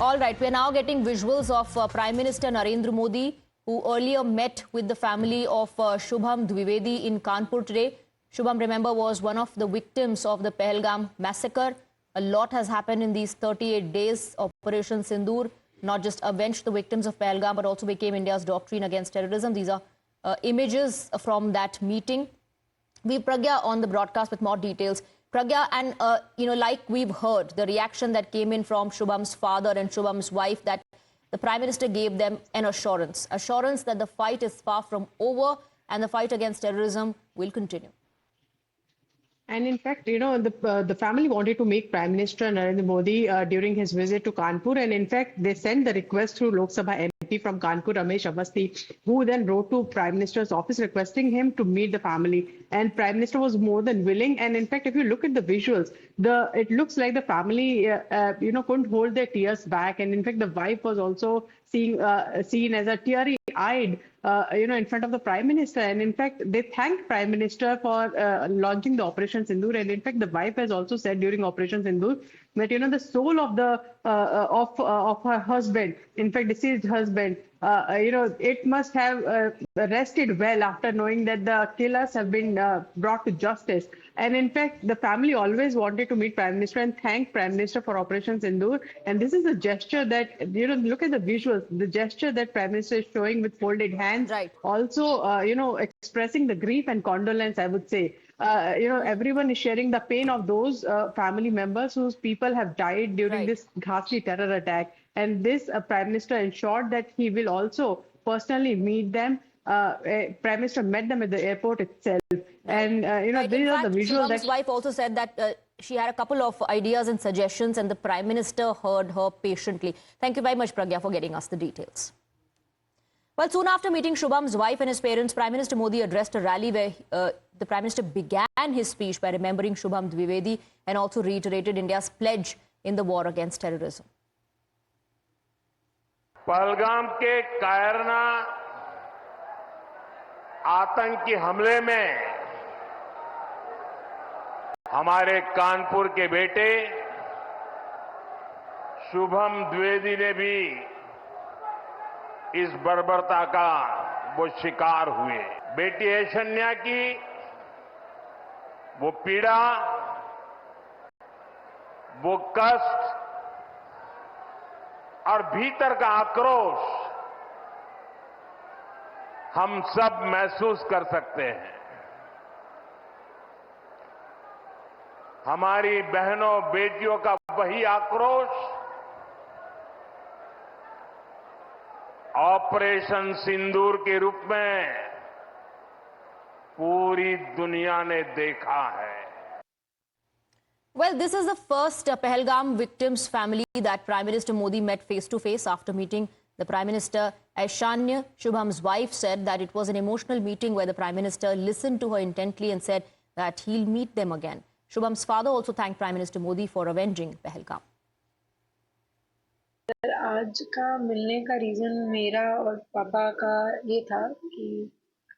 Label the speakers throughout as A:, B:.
A: All right, we are now getting visuals of Prime Minister Narendra Modi, who earlier met with the family of Shubham Dwivedi in Kanpur today. Shubham, remember, was one of the victims of the Pahalgam massacre. A lot has happened in these 38 days. Operation Sindoor not just avenged the victims of Pahalgam, but also became India's doctrine against terrorism. These are images from that meeting. We Pragya on the broadcast with more details. Pragya, and like we've heard, the reaction that came in from Shubham's father and Shubham's wife, that the Prime Minister gave them an assurance that the fight is far from over and the fight against terrorism will continue.
B: And in fact, the family wanted to meet Prime Minister Narendra Modi during his visit to Kanpur. And in fact, they sent the request through Lok Sabha MP from Kanpur, Ramesh Awasthi, who then wrote to Prime Minister's office requesting him to meet the family. And Prime Minister was more than willing. And in fact, if you look at the visuals, it looks like the family, couldn't hold their tears back. And in fact, the wife was also seen as a teary-eyed in front of the Prime Minister. And in fact, they thanked Prime Minister for launching the Operation Sindoor. And in fact, the wife has also said during Operation Sindoor that, the soul of of her husband, in fact, deceased husband, it must have rested well after knowing that the killers have been brought to justice. And in fact, the family always wanted to meet Prime Minister and thank Prime Minister for Operation Sindoor. And this is a gesture that, look at the visuals, the gesture that Prime Minister is showing with folded hands.
A: Right.
B: Also, expressing the grief and condolence, I would say. Everyone is sharing the pain of those family members whose people have died during this ghastly terror attack. And this Prime Minister ensured that he will also personally meet them. Prime Minister met them at the airport itself. And, these are the visuals.
A: Shubham's wife also said that she had a couple of ideas and suggestions, and the Prime Minister heard her patiently. Thank you very much, Pragya, for getting us the details. Well, soon after meeting Shubham's wife and his parents, Prime Minister Modi addressed a rally where the Prime Minister began his speech by remembering Shubham Dwivedi and also reiterated India's pledge in the war against terrorism.
C: Pahalgam के कायरना आतंकी हमले में हमारे कानपुर के बेटे शुभम द्विवेदी ने भी इस बर्बरता का वो शिकार हुए। बेटी ऐशन्या की वो पीड़ा, वो कष्ट और भीतर का आक्रोश हम सब महसूस कर सकते हैं। हमारी बहनों बेटियों का वही आक्रोश ऑपरेशन सिंदूर के रूप में पूरी दुनिया ने देखा है।
A: Well, this is the first Pahalgam victims' family that Prime Minister Modi met face-to-face. After meeting the Prime Minister, Aishanya, Shubham's wife, said that it was an emotional meeting where the Prime Minister listened to her intently and said that he'll meet them again. Shubham's father also thanked Prime Minister Modi for avenging Pahalgam.
D: आज का मिलने का reason मेरा और पापा का ये था कि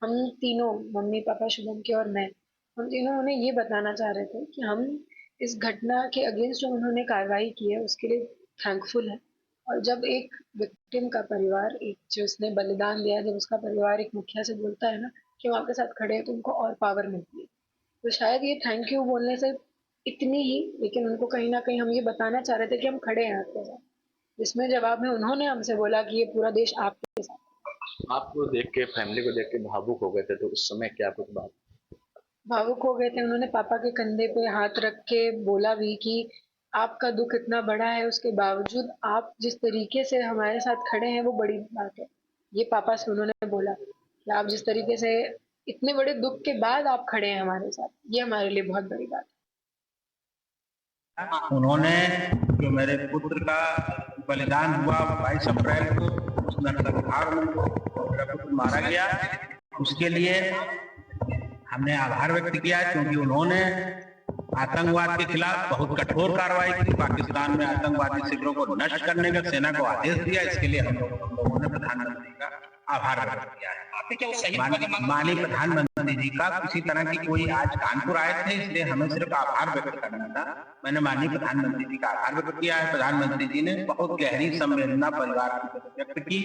D: हम तीनों, मम्मी, पापा, शुभम के और मैं, हम तीनों उन्हें ये बताना चाह रहे थे कि हम इस घटना के अगेंस्ट जो उन्होंने कार्रवाई की है उसके लिए थैंकफुल है। और जब एक विक्टिम का परिवार, एक जो उसने बलिदान दिया, जब उसका परिवार एक मुखिया से बोलता है ना कि वहाँ के साथ खड़े हैं तो उनको और पावर मिलती है। तो शायद ये थैंक यू बोलने से इतनी ही, लेकिन उनको कहीं ना कहीं हम ये बताना चाह रहे थे कि हम खड़े हैं आपके साथ। जिसमें जवाब में उन्होंने हमसे बोला कि ये पूरा देश आपके साथ।
E: आपको देख के, फैमिली को देख के भावुक हो गए थे, तो उस समय क्या कुछ बात?
D: भावुक हो गए थे। उन्होंने पापा के कंधे पे हाथ रख के बोला भी कि आपका दुख इतना बड़ा है, उसके बावजूद आप जिस तरीके से हमारे साथ खड़े हैं वो बड़ी बात है। ये पापा से उन्होंने बोला कि आप जिस तरीके से इतने बड़े दुख के बाद आप खड़े हैं हमारे साथ, ये हमारे लिए बहुत बड़ी बात है।
F: उन्होंने जो मेरे पुत्र का बलिदान हुआ 22 अप्रैल को, उस नरसंहार में मेरा पुत्र मारा गया, उसके लिए हमने आभार व्यक्त किया, क्योंकि उन्होंने आतंकवाद के खिलाफ बहुत कठोर कार्रवाई की। पाकिस्तान में आतंकवादी शिविरों को नष्ट करने का सेना को आदेश दिया। इसके लिए हम लोगों ने प्रधानमंत्री का आभार व्यक्त किया है। माननीय प्रधानमंत्री जी का किसी तरह की कोई आज कानपुर आए थे इसलिए हमें सिर्फ आभार व्यक्त करना था। मैंने माननीय प्रधानमंत्री जी का आभार व्यक्त किया है। प्रधानमंत्री जी ने बहुत गहरी संवेदना परिवार की व्यक्त की,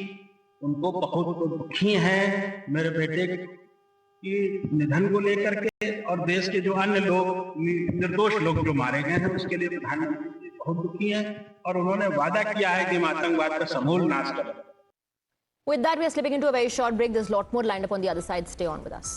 F: उनको बहुत दुखी हैं मेरे बेटे की निधन को लेकर के, और देश के जो अन्य लोग निर्दोष लोग जो मारे गए हैं उसके लिए प्रधानमंत्री जी बहुत दुखी हैं, और उन्होंने वादा किया है कि हम आतंकवाद का समूल नाश करेंगे।
A: With that, we are slipping into a very short break. There's a lot more lined up on the other side. Stay on with us.